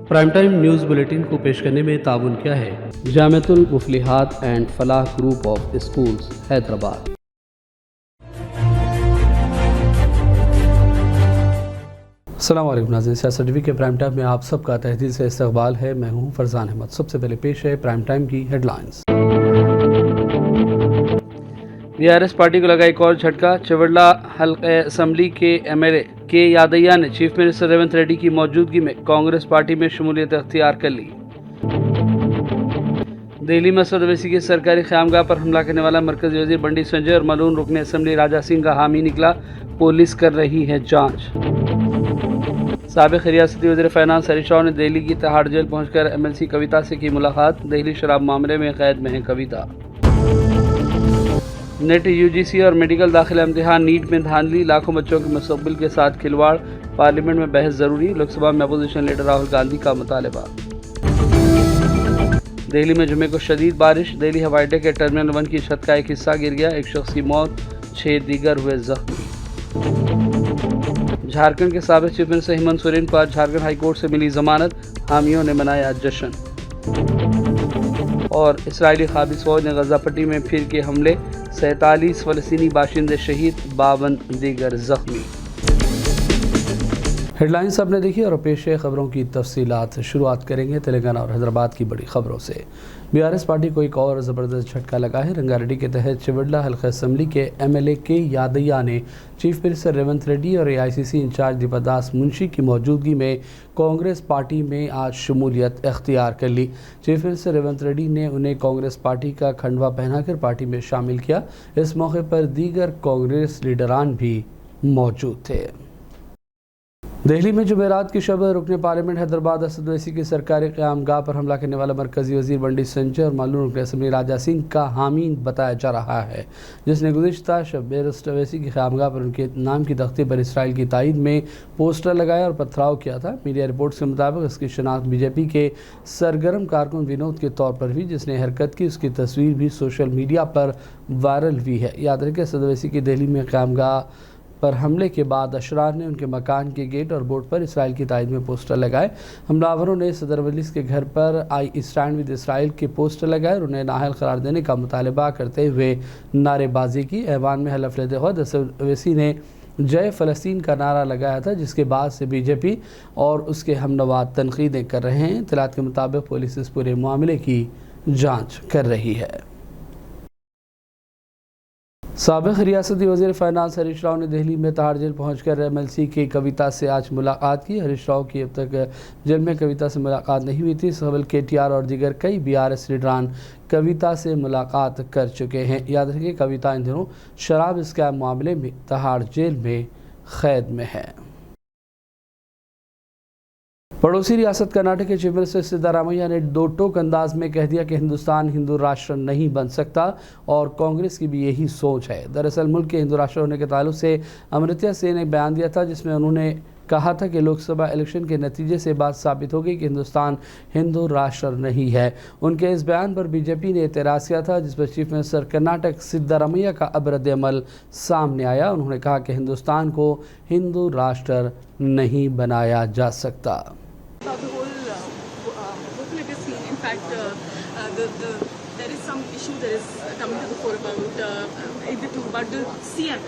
Prime time news bulletin को पेश करने में ताउन किया है Jamiatul Muflihat and Falah group of schools Hyderabad. अस्सलाम वालेकुम नाज़रीन, सियासत टीवी के प्राइम टाइम में आप सबका तहदील से इस्तकबाल है। मैं हूं फरजान अहमद। सबसे पहले पेश है प्राइम टाइम की हेडलाइंस। बीआरएस पार्टी को लगा एक और झटका। चवड़ला हल्के असम्बली के एमएलए के यादैया ने चीफ मिनिस्टर रेवंत रेड्डी की मौजूदगी में कांग्रेस पार्टी में शमूलियत अख्तियार कर ली। दिल्ली में असद ओवैसी की सरकारी ख़यामगाह पर हमला करने वाला मरकज़ी वज़ीर बंडी संजय और मलून रुकन असम्बली राजा सिंह का हामी निकला। पुलिस कर रही है जाँच। साबिक़ रियासती वज़ीर फ़ाइनेंस हरीश राव ने दिल्ली की तिहाड़ जेल पहुंचकर एमएलसी कविता से की मुलाकात। दिल्ली शराब मामले में कैद में है कविता। नेट यूजीसी और मेडिकल दाखिला इम्तिहान नीट में धांधली, लाखों बच्चों के मुस्तक़बिल के साथ खिलवाड़। पार्लियामेंट में बहस ज़रूरी, लोकसभा में अपोजिशन लीडर राहुल गांधी का मुतालबा। दिल्ली में जुमे को शदीद बारिश। दिल्ली हवाई अड्डे के टर्मिनल 1 की छत का एक हिस्सा गिर गया। एक शख्स की मौत, 6 दीगर हुए जख्मी। झारखंड के साबिक़ चीफ मिनिस्टर हेमंत सोरेन को आज झारखंड हाई कोर्ट से मिली जमानत। हामियों ने मनाया जश्न। और इसराइली क़ाबिज़ फ़ौज ने गज़ा पट्टी में फिर के हमले, 47 फ़लस्तीनी बाशिंदे शहीद, 52 दीगर ज़ख्मी। हेडलाइंस आपने देखी और पेश है खबरों की तफसीलात। शुरुआत करेंगे तेलंगाना और हैदराबाद की बड़ी खबरों से। बीआरएस पार्टी को एक और ज़बरदस्त झटका लगा है। रंगारेड्डी के तहत चिवड़ला हल्का असम्बली के एमएलए के यादैया ने चीफ मिनिस्टर रेवंत रेड्डी और एआईसीसी इंचार्ज दीपादास मुंशी की मौजूदगी में कांग्रेस पार्टी में आज शमूलियत अख्तियार कर ली। चीफ मिनिस्टर रेवंत रेड्डी ने उन्हें कांग्रेस पार्टी का खंडवा पहनाकर पार्टी में शामिल किया। इस मौके पर दीगर कांग्रेस लीडरान भी मौजूद थे। दिल्ली में जुमेरात की शब रुकन पार्लियामेंट हैदराबाद असद ओवैसी की सरकारी क़यामगाह पर हमला करने वाला मरकज़ी वज़ीर बंडी संजय और मालूम रुकन असम्बली राजा सिंह का हामी बताया जा रहा है, जिसने गुज़िश्ता शब बैरिस्टर ओवैसी की क़यामगाह पर उनके नाम की तख्ती पर इसराइल की तायद में पोस्टर लगाया और पथराव किया था। मीडिया रिपोर्ट्स के मुताबिक इसकी शनाख्त बीजेपी के सरगर्म कारकुन विनोद के तौर पर हुई, जिसने हरकत की। उसकी तस्वीर भी सोशल मीडिया पर वायरल हुई है। याद रखें, असद ओवैसी की दिल्ली में क़यामगाह पर हमले के बाद अशरार ने उनके मकान के गेट और बोर्ड पर इसराइल की तायद में पोस्टर लगाए। हमलावरों ने सदर वलीस के घर पर आई स्टैंड विद इसराइल के पोस्टर लगाए और उन्हें नाअहल करार देने का मुतालबा करते हुए नारेबाजी की। ऐवान में हलफ लेते खुद असद ओवैसी ने जय फ़लस्तीन का नारा लगाया था, जिसके बाद से बीजेपी और उसके हमनवा तनकीदें कर रहे हैं। इत्तलात के मुताबिक पुलिस इस पूरे मामले की जाँच कर रही है। साबिक़ रियासती वज़ीर फ़ाइनेंस हरीश राव ने दिल्ली में तिहाड़ जेल पहुंचकर एमएलसी की कविता से आज मुलाकात की। हरीश राव की अब तक जेल में कविता से मुलाकात नहीं हुई थी। सहबल केटीआर और दीगर कई बीआरएस लीडरान कविता से मुलाकात कर चुके हैं। याद रखिए, कविता इन दिनों शराब स्कैम मामले में तिहाड़ जेल में क़ैद में है। पड़ोसी रियासत कर्नाटक के चीफ मिनिस्टर सिद्धारामैया ने दो टोक अंदाज में कह दिया कि हिंदुस्तान हिंदू राष्ट्र नहीं बन सकता और कांग्रेस की भी यही सोच है। दरअसल मुल्क के हिंदू राष्ट्र होने के ताल्लुक से अमृत्या सेन ने बयान दिया था, जिसमें उन्होंने कहा था कि लोकसभा इलेक्शन के नतीजे से बात साबित हो गई कि हिंदुस्तान हिंदू राष्ट्र नहीं है। उनके इस बयान पर बीजेपी ने एतराज़ किया था, जिस पर चीफ मिनिस्टर कर्नाटक सिद्धारामैया का अब रद्द अमल सामने आया। उन्होंने कहा कि हिंदुस्तान को हिंदू राष्ट्र नहीं बनाया जा सकता। There is some issue that is coming to the fore about the CM.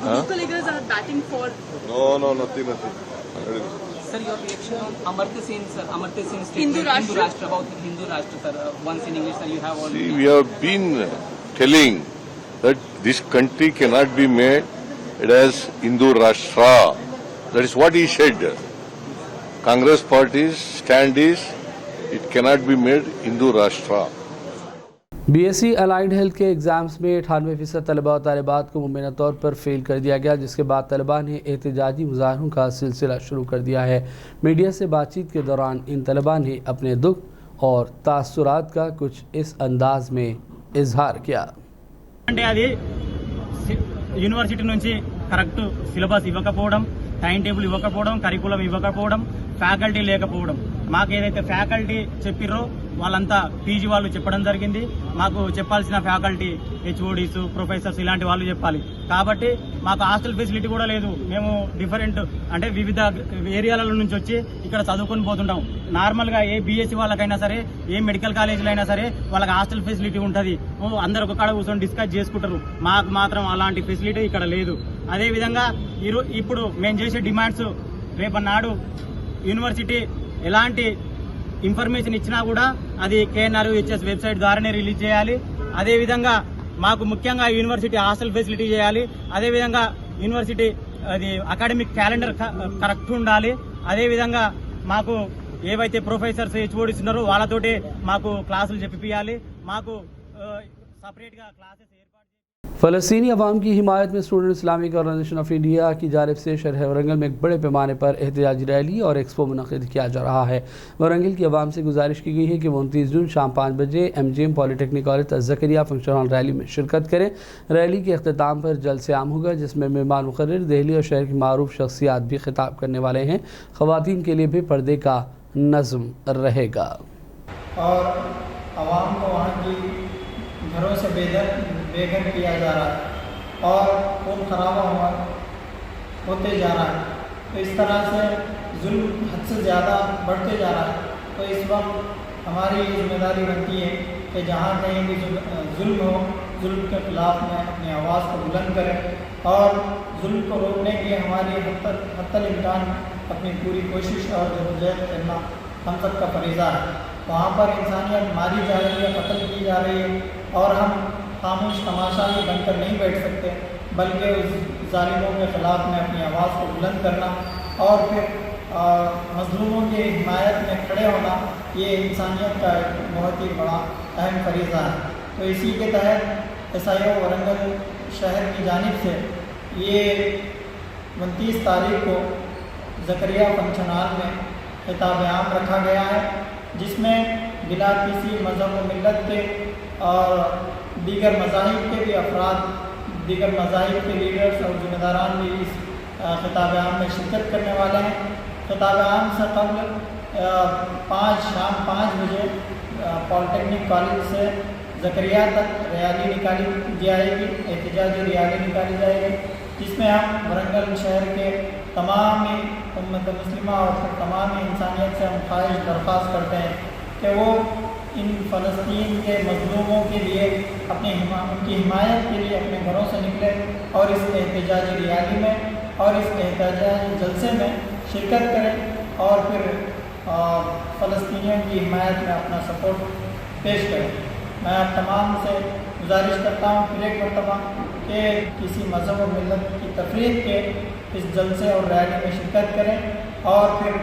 Local leaders are batting for. No, nothing. Sir, your reaction on Amartya Sen, sir. Amartya Sen statement, Hindu Rashtra, about Hindu Rashtra, sir. Once in English, sir, you have already. See, we have been telling that this country cannot be made it as Hindu Rashtra. That is what he said. Congress party's stand is it cannot be made Hindu Rashtra. BSc allied health के exams में 98% तलबा और तालिबात को मुबैना तौर पर fail कर दिया गया, जिसके बाद तलबा ने एहतजाजी मुजाहरों का सिलसिला शुरू कर दिया है। मीडिया से बातचीत के दौरान इन तलबा ने अपने दुख और तासुरात का कुछ इस अंदाज में इजहार किया। యూనివర్సిటీ నుంచి కరెక్ట్ సిలబస్ ఇవ్వకపోవడం, టైం టేబుల్ ఇవ్వకపోవడం, కరికులం ఇవ్వకపోవడం, ఫ్యాకల్టీ లేకపోవడం, మాకు ఏదైతే ఫ్యాకల్టీ చెప్పిరో వాళ్ళంతా పీజీ వాళ్ళు చెప్పడం జరిగింది. మాకు చెప్పాల్సిన ఫ్యాకల్టీ, హెచ్ఓడీస్, ప్రొఫెసర్స్ ఇలాంటి వాళ్ళు చెప్పాలి. కాబట్టి మాకు హాస్టల్ ఫెసిలిటీ కూడా లేదు. మేము డిఫరెంట్ అంటే వివిధ ఏరియాల నుంచి వచ్చి ఇక్కడ చదువుకొని పోతుంటాం. నార్మల్గా ఏ బీఎస్సీ వాళ్ళకైనా సరే, ఏ మెడికల్ కాలేజీలో అయినా సరే వాళ్ళకి హాస్టల్ ఫెసిలిటీ ఉంటుంది. అందరు ఒక కాడ కూర్చొని డిస్కస్ చేసుకుంటారు. మాకు మాత్రం అలాంటి ఫెసిలిటీ ఇక్కడ లేదు. అదేవిధంగా ఇప్పుడు మేము చేసే డిమాండ్స్, రేపన్నాడు యూనివర్సిటీ ఎలాంటి ఇన్ఫర్మేషన్ ఇచ్చినా కూడా అది KNRHS వెబ్సైట్ ద్వారానే రిలీజ్ చేయాలి. అదేవిధంగా మాకు ముఖ్యంగా యూనివర్సిటీ హాస్టల్ ఫెసిలిటీ చేయాలి. అదేవిధంగా యూనివర్సిటీ అది అకాడమిక్ క్యాలెండర్ కరెక్ట్ ఉండాలి. అదేవిధంగా మాకు ఏవైతే ప్రొఫెసర్స్, హెచ్ఓడీస్ ఉన్నారో వాళ్ళతోటి మాకు క్లాసులు చెప్పియాలి. మాకు సపరేట్గా క్లాసెస్ फ़लस्तीनी अवाम की हिमायत में student Islamic organisation of India की जानिब से शहर वरंगल में एक बड़े पैमाने पर एहतजाजी रैली और एक्सपो मुनक़िद किया जा रहा है। वरंगल की अवाम से गुजारिश की गई है कि वो 29 जून शाम 5 बजे MGM polytechnic college Zakaria function hall rally में शिरकत करें। रैली के अख्ताम पर जलसे आम होगा, जिसमें मेहमान मुक़र्रर दिल्ली और शहर की मारूफ शख्सियात भी खिताब करने वाले हैं। ख़वातीन के लिए भी पर्दे का नज़्म रहेगा और आवाम को वहाँ की घरों से बेघर किया जा रहा है और खून खराबा होते जा रहा है। तो इस तरह से जुल्म हद से ज़्यादा बढ़ते जा रहा है। तो इस वक्त हमारी जिम्मेदारी बनती है कि जहाँ कहीं भी जुल्म हो, जुल्म के ख़िलाफ़ में अपनी आवाज़ को बुलंद करें और जुल्म को रोकने के लिए हमारी हत्तल इम्कान अपनी पूरी कोशिश और जद्दोजहद करना हम सब का फरीज़ा है। वहाँ पर इंसानियत मारी जा रही है, कत्ल की जा रही है और हम खामोश तमाशा ही बनकर नहीं बैठ सकते, बल्कि उस ज़ालिमों के ख़िलाफ़ में अपनी आवाज़ को बुलंद करना और फिर मज़लूमों की हिमायत में खड़े होना, ये इंसानियत का एक बहुत ही बड़ा अहम फरीज़ा है। तो इसी के तहत SIO वरंगल शहर की जानिब से ये 29 तारीख को ज़करिया फंक्शन हॉल में खिताब आम रखा गया है, जिसमें बिला किसी मज़हब व मिल्लत के और दीगर मज़ाहिब के भी अफराद, दीगर मज़ाहिब के लीडर्स और ज़िम्मेदारान भी इस खिताब आम में शिरकत करने वाले हैं। खिताब आम से कबल शाम 5 बजे पॉलिटेक्निक कॉलेज से ज़करिया तक रैली निकाली जाएगी, एहतजाजी रैली निकाली जाएगी, जिसमें हम वरंगल शहर के तमाम उम्मत मुस्लिमा और तमाम इंसानियत से हम ख्वाहिश दरख्वास्त करते हैं कि वो इन फ़लस्तीन के मज़लूमों के लिए उनकी हिमायत के लिए अपने घरों से निकले और इस एहतजाजी रैली में और इस एहतजाजी जलसे में शिरकत करें और फिर फ़लस्तीनियों की हिमायत में अपना सपोर्ट पेश करें। मैं आप तमाम से गुजारिश करता हूँ फिर एक मरतबा कि किसी मज़हब और मिल्लत की तफरीक़ के इस जलसे और रैली में शिरकत करें और फिर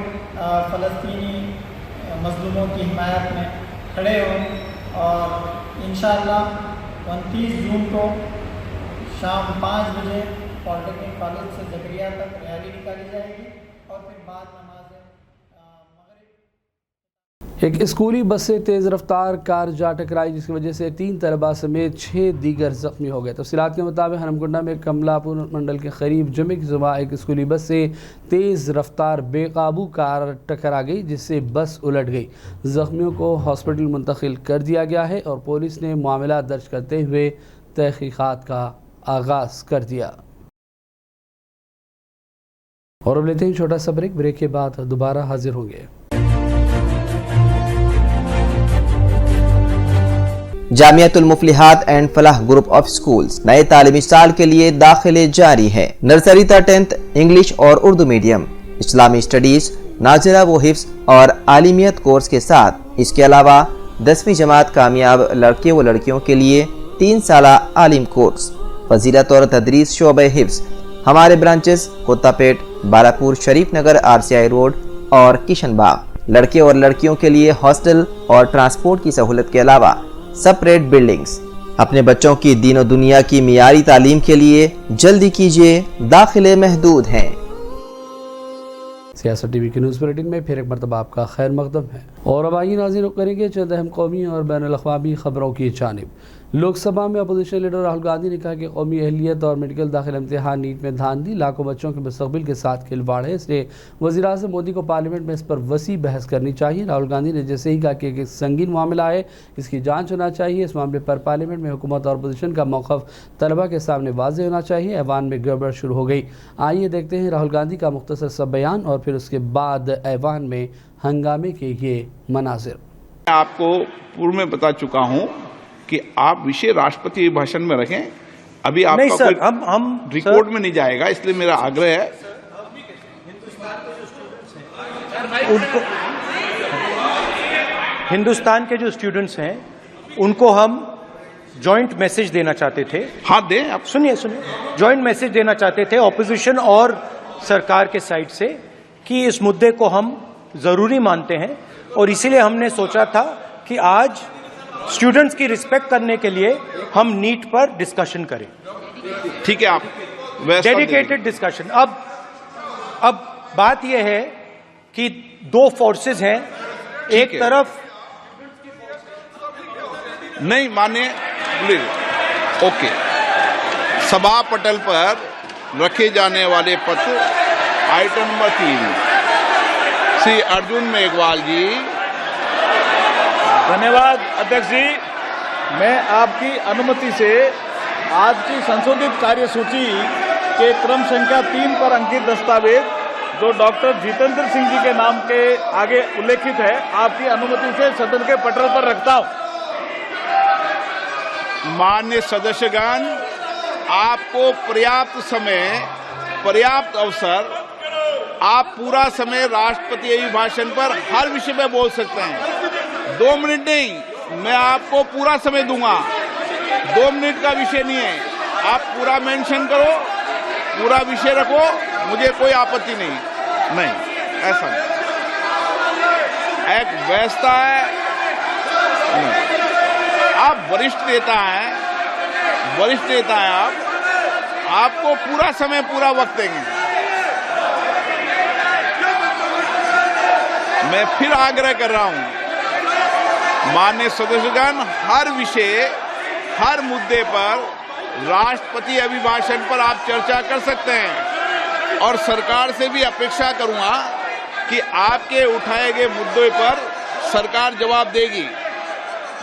फ़लस्तीनी मज़लूमों की हिमायत में खड़े हों और इंशाअल्लाह 29 जून को शाम 5 बजे पॉलिटेक्निक कॉलेज से ज़करिया तक रैली निकाली जाएगी और फिर बाद नमाज एक स्कूली बस से तेज़ रफ्तार कार जा टकराई, जिसकी वजह से 3 तलबा समेत 6 दीगर ज़ख्मी हो गए। तफसीलात के मुताबिक हरमकुंडा में कमलापुर मंडल के करीब जमे की सुबह एक स्कूली बस से तेज़ रफ्तार बेकाबू कार टकरा गई, जिससे बस उलट गई। ज़ख्मियों को हॉस्पिटल मुंतकिल कर दिया गया है और पुलिस ने मामला दर्ज करते हुए तहकीक़ात का आगाज़ कर दिया। और अब लेते हैं छोटा सा ब्रेक के बाद दोबारा हाजिर होंगे। Jamiatul Muflihat and Falah group of schools नए तालीमी साल के लिए दाखिले जारी है। नर्सरी तक 10th इंग्लिश और उर्दू मीडियम, इस्लामी स्टडीज, नाज़िला व हिफ्ज़ और आलिमियत कोर्स के साथ इसके अलावा 10वीं जमात कामयाब लड़के व लड़कियों के लिए 3 साला आलिम कोर्स, फजीलत और तदरीस शोबे हिफ्ज़। हमारे ब्रांचेस कोत्तापेट, बालापुर, शरीफ नगर, RCI रोड और किशनबाग। लड़के और लड़कियों के लिए हॉस्टल और ट्रांसपोर्ट की सहूलत के अलावा सेपरेट बिल्डिंग्स। अपने बच्चों की दीन और दुनिया की मियारी तालीम के लिए जल्दी कीजिए, दाखिले महदूद हैं। सियासत TV की न्यूज़ बुलेटिन में फिर एक मरतबा आपका खैर मकदम है और अब आइए नाज़रीन करेंगे चंद अहम कौमी और बैनुल अक़वामी ख़बरों की जानिब। लोकसभा में अपोजिशन लीडर राहुल गांधी ने कहा कि कौमी अहलियत और मेडिकल दाखिला इम्तिहान नीट में धांधली लाखों बच्चों के मुस्तकबिल के साथ खिलवाड़ है, इसलिए वज़ीर-ए-आज़म मोदी को पार्लियामेंट में इस पर वसी बहस करनी चाहिए। राहुल गांधी ने जैसे ही कहा कि एक संगीन मामला है, इसकी जांच होना चाहिए। इस मामले पर पार्लियामेंट में हुकूमत और अपोजिशन का मौक़िफ़ तलबा के सामने वाज़ेह होना चाहिए। ऐवान में गड़बड़ शुरू हो गई। आइए देखते हैं राहुल गांधी का मुख्तसर सा बयान और फिर उसके बाद ऐवान में हंगामे के ये मनाजिर। मैं आपको पूर्व में बता चुका हूं कि आप विषय राष्ट्रपति भाषण में रखें। अभी आपका नहीं सर, कोई हम रिकॉर्ड में नहीं जाएगा, इसलिए मेरा आग्रह है उनको, हिंदुस्तान के जो स्टूडेंट्स हैं उनको हम जॉइंट मैसेज देना चाहते थे। हाँ दें आप। सुनिए जॉइंट मैसेज देना चाहते थे ऑपोजिशन और सरकार के साइड से कि इस मुद्दे को हम जरूरी मानते हैं और इसीलिए हमने सोचा था कि आज स्टूडेंट्स की रिस्पेक्ट करने के लिए हम नीट पर डिस्कशन करें। ठीक है, आप डेडिकेटेड डिस्कशन। अब बात यह है कि दो फोर्सेस हैं, एक तरफ नहीं माने प्लीज। ओके, सभा पटल पर रखे जाने वाले पत्र आइटम नंबर 3 श्री अर्जुन मेघवाल जी। धन्यवाद अध्यक्ष जी। मैं आपकी अनुमति से आज की संशोधित कार्यसूची के क्रम संख्या 3 पर अंकित दस्तावेज जो डॉक्टर जितेंद्र सिंह जी के नाम के आगे उल्लेखित है, आपकी अनुमति से सदन के पटल पर रखता हूं। मान्य सदस्यगण, आपको पर्याप्त समय, पर्याप्त अवसर, आप पूरा समय राष्ट्रपति अभिभाषण पर हर विषय में बोल सकते हैं। 2 मिनट नहीं, मैं आपको पूरा समय दूंगा। 2 मिनट का विषय नहीं है, आप पूरा मेंशन करो, पूरा विषय रखो, मुझे कोई आपत्ति नहीं। ऐसा नहीं, एक व्यवस्था है। आप वरिष्ठ नेता हैं, आप, आपको पूरा समय, पूरा वक्त देंगे। मैं फिर आग्रह कर रहा हूं, माननीय सदस्यगण, हर विषय, हर मुद्दे पर राष्ट्रपति अभिभाषण पर आप चर्चा कर सकते हैं और सरकार से भी अपेक्षा करूंगा कि आपके उठाए गए मुद्दों पर सरकार जवाब देगी।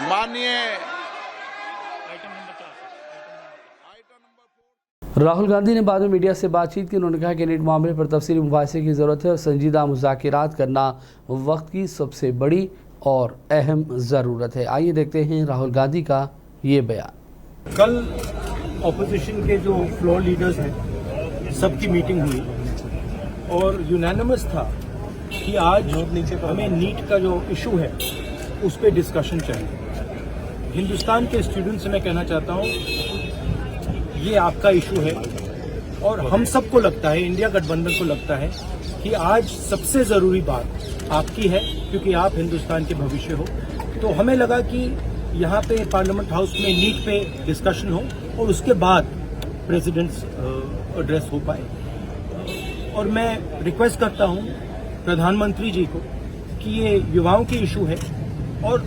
माननीय राहुल गांधी ने बाद में मीडिया से बातचीत की। उन्होंने कहा कि नीट मामले पर तफसीली मुबाहिसे की ज़रूरत है और संजीदा मुज़ाकिरात करना वक्त की सबसे बड़ी और अहम ज़रूरत है। आइए देखते हैं राहुल गांधी का ये बयान। कल ऑपोजिशन के जो फ्लोर लीडर्स हैं सबकी मीटिंग हुई और यूनानिमस था कि आज हमें नीट का जो इशू है उस पर डिस्कशन चाहिए। हिंदुस्तान के स्टूडेंट्स से मैं कहना चाहता हूँ, ये आपका इशू है और हम सबको लगता है, इंडिया गठबंधन को लगता है कि आज सबसे ज़रूरी बात आपकी है क्योंकि आप हिंदुस्तान के भविष्य हो। तो हमें लगा कि यहाँ पे पार्लियामेंट हाउस में नीट पे डिस्कशन हो और उसके बाद प्रेसिडेंट्स एड्रेस हो पाए। और मैं रिक्वेस्ट करता हूँ प्रधानमंत्री जी को कि ये युवाओं की इशू है और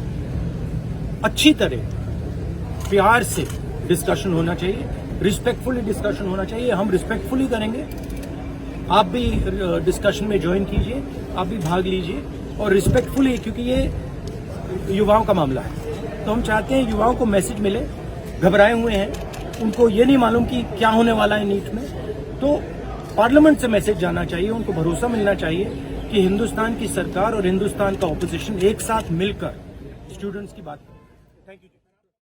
अच्छी तरह प्यार से डिस्कशन होना चाहिए, रिस्पेक्टफुली डिस्कशन होना चाहिए। हम रिस्पेक्टफुली करेंगे, आप भी डिस्कशन में ज्वाइन कीजिए, आप भी भाग लीजिए और रिस्पेक्टफुली, क्योंकि ये युवाओं का मामला है। तो हम चाहते हैं युवाओं को मैसेज मिले, घबराए हुए हैं, उनको ये नहीं मालूम कि क्या होने वाला है नीट में, तो पार्लियामेंट से मैसेज जाना चाहिए, उनको भरोसा मिलना चाहिए कि हिंदुस्तान की सरकार और हिंदुस्तान का ऑपोजिशन एक साथ मिलकर स्टूडेंट्स की बात करें। Thank you.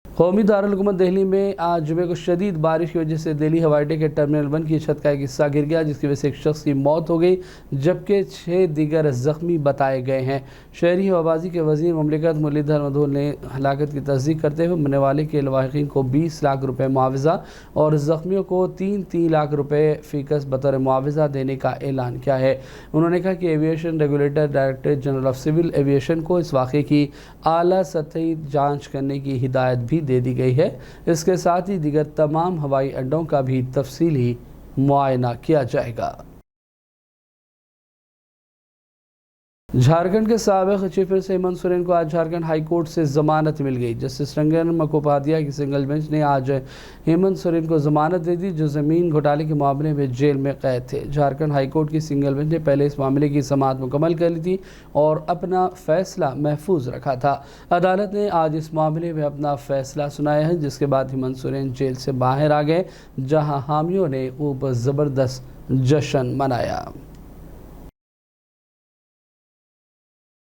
कौमी दारुल-हुकूमत दिल्ली में आज जुमे को शदीद बारिश की वजह से दिल्ली हवाई अड्डे के टर्मिनल 1 की छत का एक हिस्सा गिर गया, जिसकी वजह से एक शख्स की मौत हो गई जबकि 6 दीगर जख्मी बताए गए हैं। शहरी हवाबाजी के वजीर ममलिकत मुरलीधर मधुर ने हलाकत की तस्दीक करते हुए मरने वाले के लवाहिकीन को 20 लाख रुपए मुआवजा और जख्मियों को 3 लाख रुपए फीकस बतौर मुआवजा देने का ऐलान किया है। उन्होंने कहा कि aviation regulator directorate general of civil aviation को इस वाक़े की आला सतही जाँच करने की हिदायत भी दे दी गई है। इसके साथ ही दीगर तमाम हवाई अड्डों का भी तफसीली मुआयना किया जाएगा। झारखंड के साबिक चीफ मिनिस्टर हेमंत सोरेन को आज झारखंड हाई कोर्ट से जमानत मिल गई। जस्टिस रंजन मुखोपाध्याय की सिंगल बेंच ने आज हेमंत सोरेन को जमानत दे दी, जो जमीन घोटाले के मामले में जेल में कैद थे। झारखंड हाई कोर्ट की सिंगल बेंच ने पहले इस मामले की समाअत मुकम्मल कर ली थी और अपना फैसला महफूज रखा था। अदालत ने आज इस मामले में अपना फैसला सुनाया है, जिसके बाद हेमंत सोरेन जेल से बाहर आ गए, जहां हामियों ने खूब ज़बरदस्त जश्न मनाया।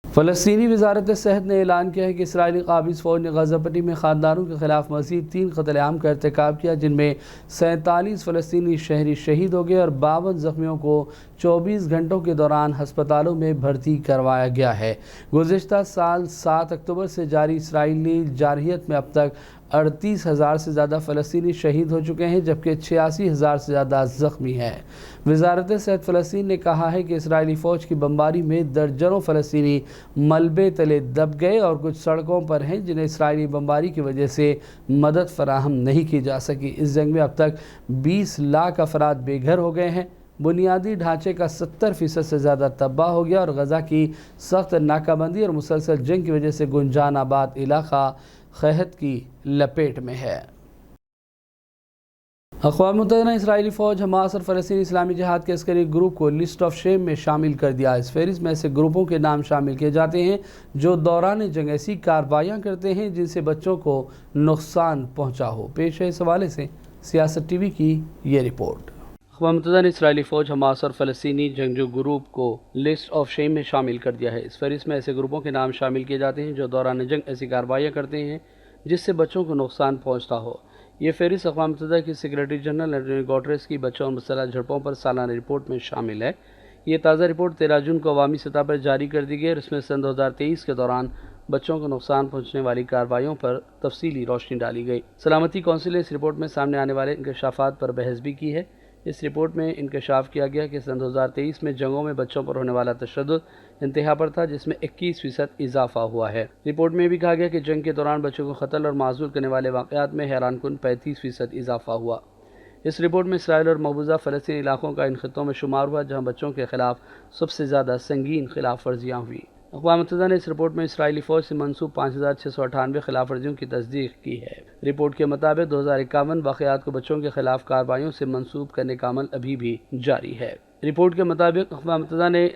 फ़लस्तीनी वज़ारत सेहत ने ऐलान किया है कि इसराइली क़ाबिज़ फ़ौज ने गज़ा पट्टी में ख़ानदानों के ख़िलाफ़ मज़ीद 3 क़त्ल-ए-आम का इर्तिकाब किया, जिनमें 47 फ़लस्तीनी शहरी शहीद हो गए और 52 ज़ख्मियों को 24 घंटों के दौरान हस्पतालों में भर्ती करवाया गया है। गुज़िश्ता साल 7 अक्टूबर से जारी इसराइली जारहियत में अब तक 38,000 से ज़्यादा फ़लस्तीनी शहीद हो चुके हैं, जबकि 86,000 से ज़्यादा ज़ख्मी हैं। वज़ारत सेहत फ़लस्तीन ने कहा है कि इसराइली फ़ौज की बमबारी में दर्जनों फ़लस्तीनी मलबे तले दब गए और कुछ सड़कों पर हैं, जिन्हें इसराइली बमबारी की वजह से मदद फराहम नहीं की जा सकी। इस जंग में अब तक 20 लाख अफराद बेघर हो गए हैं। बुनियादी ढांचे का 70% से ज़्यादा तबाह हो गया और गज़ा की सख्त नाकाबंदी और मुसलसल जंग की वजह से गुंजान आबाद इलाका क़हत की लपेट में है। अक़वाम मुत्तहिदा ने इसराइली फ़ौज, हमास और फ़लस्तीनी इस्लामी जिहाद के अस्करी ग्रुप को लिस्ट ऑफ शेम में शामिल कर दिया। इस फहरिस्त में ऐसे ग्रुपों के नाम शामिल किए जाते हैं जो दौरान जंग ऐसी कार्रवाइयाँ करते हैं जिनसे बच्चों को नुकसान पहुँचा हो। पेश है इस हवाले से सियासत टीवी की ये रिपोर्ट। अक़वाम मुत्तहिदा ने इसराइली फ़ौज, हमास और फ़लस्तीनी जंगजू ग्रुप को लिस्ट ऑफ शेम में शामिल कर दिया है। इस फहरिस्त में ऐसे ग्रुपों के नाम शामिल किए जाते हैं जो दौरान जंग ऐसी कार्रवाइयाँ करते हैं जिससे बच्चों को नुकसान पहुँचता हो। ये फहरिस्त अक़वाम मुत्तहिदा की सेक्रेटरी जनरल एंटोनियो गुटेरेस की बच्चों और मुसल्लह झड़पों पर सालाना रिपोर्ट में शामिल है। ये ताज़ा रिपोर्ट 13 जून को अवामी सतह पर जारी कर दी गई और इसमें सन 2023 के दौरान बच्चों को नुकसान पहुंचने वाली कार्रवाइयों पर तफसीली रोशनी डाली गई। सलामती कौंसिल ने इस रिपोर्ट में सामने आने वाले इंकशाफात पर बहस भी की है। इस रिपोर्ट में इंकशाफ किया गया कि सन 2023 में जंगों में बच्चों पर होने वाला तशद्दुद इंतहा पर था, जिसमें 21% इजाफा हुआ है। रिपोर्ट में भी कहा गया कि जंग के दौरान बच्चों को कत्ल और माजूल करने वाले वाक़यात में हैरानकुन 35% इजाफा हुआ। इस रिपोर्ट में इसराइल और मकबूजा फ़लस्तीन इलाकों का इन खित्तों में शुमार हुआ, जहाँ बच्चों के खिलाफ सबसे ज़्यादा संगीन खिलाफ वर्जियाँ हुई। अक़वाम मुत्तहिदा ने इस रिपोर्ट में इसराइली फ़ौज से मंसूब 5,698 खिलाफ वर्जियों की तस्दीक की है। रिपोर्ट के मुताबिक 2051 वाक़यात को बच्चों के खिलाफ कार्रवाइयों से मंसूब करने का अमल अभी भी जारी है। रिपोर्ट के मुताबिक अक़वाम मुत्तहिदा ने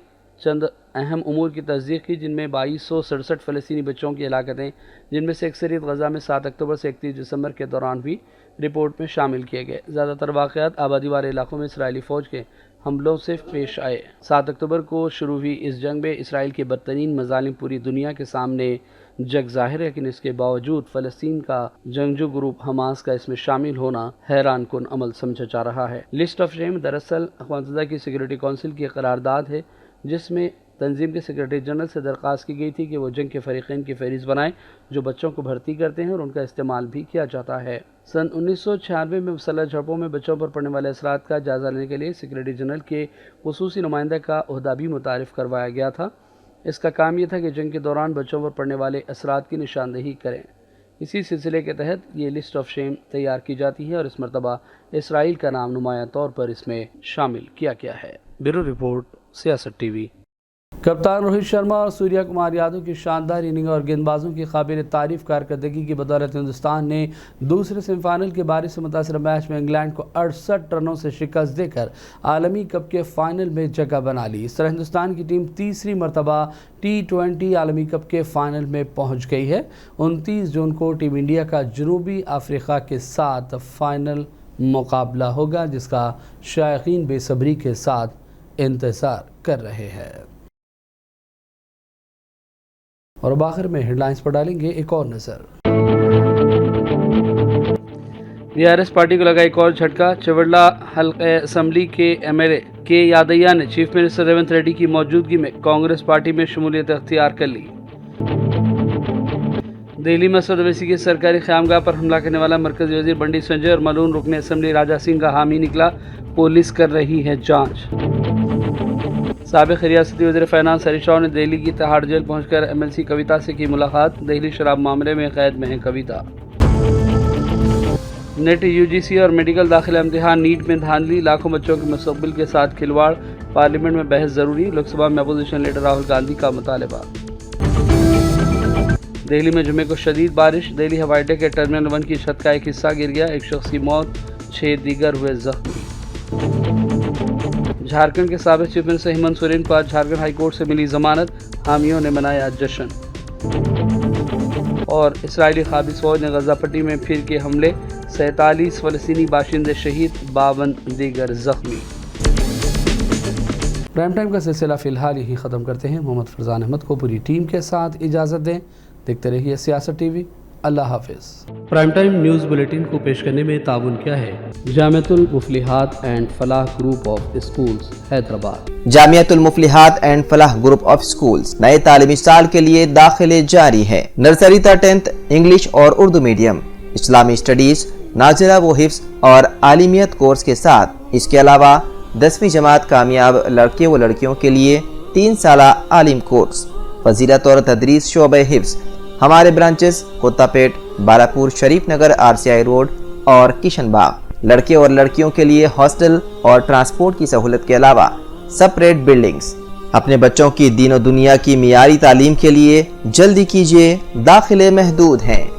चंद अहम उमूर की तस्दीक की, जिनमें 2267 फ़लस्तीनी बच्चों की हलाकतें, जिनमें से अक्सरियत गज़ा में 7 अक्टूबर से 31 दिसंबर के दौरान हुई, रिपोर्ट में शामिल किए गए। ज़्यादातर वाक़यात आबादी वाले इलाकों में इसराइली फ़ौज के हमलों से पेश आए। 7 अक्टूबर को शुरू हुई इस जंग में इसराइल के बदतरीन मज़ालिम पूरी दुनिया के सामने जग ज़ाहिर है, लेकिन इसके बावजूद फ़लस्तीन का जंगजू ग्रुप हमास का इसमें शामिल होना हैरानकुन अमल समझा जा रहा है। लिस्ट ऑफ शेम दरअसल अक़वाम मुत्तहिदा की सिक्योरिटी काउंसिल की करारदाद है, जिसमें तंजीम के सेक्रेटरी जनरल से दरख्वास्त की गई थी कि वो जंग के फ़रीक़ैन की फहरिस्त बनाएं जो बच्चों को भर्ती करते हैं और उनका इस्तेमाल भी किया जाता है। सन 1996 में मुसल्लह झड़पों में बच्चों पर पड़ने वाले असरात का जायज़ा लेने के लिए सेक्रेटरी जनरल के खुसूसी नुमाइंदा का ओहदा भी मुतारिफ़ करवाया गया था। इसका काम यह था कि जंग के दौरान बच्चों पर पड़ने वाले असरात की निशानदेही करें। इसी सिलसिले के तहत ये लिस्ट ऑफ शेम तैयार की जाती है और इस मरतबा इसराइल का नाम नुमाया तौर पर इसमें शामिल किया गया है। ब्यूरो रिपोर्ट, सियासत टीवी। कप्तान रोहित शर्मा और सूर्या कुमार यादव की शानदार इनिंग और गेंदबाजों की काबिल तारीफ कारकर्दगी की बदौलत हिंदुस्तान ने दूसरे सेमीफाइनल के बारिश से मुतासर मैच में इंग्लैंड को 68 रनों से शिकस्त देकर आलमी कप के फाइनल में जगह बना ली। इस तरह हिंदुस्तान की टीम तीसरी मरतबा T20 आलमी कप के फाइनल में पहुंच गई है। 29 जून को टीम इंडिया का जनूबी अफ्रीका के साथ फाइनल मुकाबला होगा, जिसका शायकीन बेसब्री के साथ इंतज़ार कर रहे हैं। और अब आखिर में हेडलाइंस पर डालेंगे एक और नज़र। बीआरएस पार्टी को लगा एक और झटका। चवड़ला हल्के असम्बली के एमएलए के यादैया ने चीफ मिनिस्टर रेवंत रेड्डी की मौजूदगी में कांग्रेस पार्टी में शमूलियत अख्तियार कर ली। दिल्ली में असद ओवैसी के सरकारी ख़यामगाह पर हमला करने वाला मरकज़ी वज़ीर बंडी संजय और मलून रुकन असम्बली राजा सिंह का हामी निकला। पुलिस कर रही है जाँच। साबिक़ रियासती वज़ीर फ़ाइनेंस हरीश राव ने दिल्ली की तिहाड़ जेल पहुंचकर एमएलसी कविता से की मुलाकात। दिल्ली शराब मामले में कैद में है कविता। नेट, यूजीसी और मेडिकल दाखिला इम्तिहान नीट में धांधली, लाखों बच्चों के मुस्तक़बिल के साथ खिलवाड़। पार्लियामेंट में बहस जरूरी, लोकसभा में अपोजिशन लीडर राहुल गांधी का मुतालबा। दिल्ली में जुमे को शदीद बारिश, दिल्ली हवाई अड्डे के टर्मिनल 1 की छत का एक हिस्सा गिर गया, एक शख्स की मौत, 6 दीगर हुए जख्मी। झारखंड के साबिक चीफ मिनिस्टर हेमंत सोरेन को आज झारखंड हाई कोर्ट से मिली जमानत, हामियों ने मनाया जश्न। और इसराइली काबिज फौज ने गजा पट्टी में फिर के हमले, 47 फलस्तीनी बाशिंदे शहीद, 52 दीगर जख्मी। प्राइम टाइम का सिलसिला फिलहाल यही ख़त्म करते हैं। मोहम्मद फरजान अहमद को पूरी टीम के साथ इजाज़त दें। देखते रहिए सियासत टीवी। अल्लाह हाफिज़। प्राइम टाइम न्यूज़ बुलेटिन को पेश करने में ताउन किया है Jamiatul Muflihat and Falah group of schools Hyderabad. Jamiatul Muflihat and Falah group of schools नए तालीमी साल के लिए दाखिले जारी है। नर्सरी ta 10th इंग्लिश और उर्दू मीडियम, इस्लामी स्टडीज, नाज़िला व हिफ्ज़ और आलिमियत कोर्स के साथ इसके अलावा 10वीं जमात कामयाब लड़के व लड़कियों के लिए 3 साला आलिम कोर्स, फजीलत और तदरीस शोबे हिफ्ज़। हमारे ब्रांचेस कोत्तापेट, बालापुर, शरीफ नगर, RCI रोड और किशनबाग। लड़के और लड़कियों के लिए हॉस्टल और ट्रांसपोर्ट की सहूलत के अलावा सेपरेट बिल्डिंग्स। अपने बच्चों की दीन और दुनिया की मियारी तालीम के लिए जल्दी कीजिए, दाखिले महदूद हैं।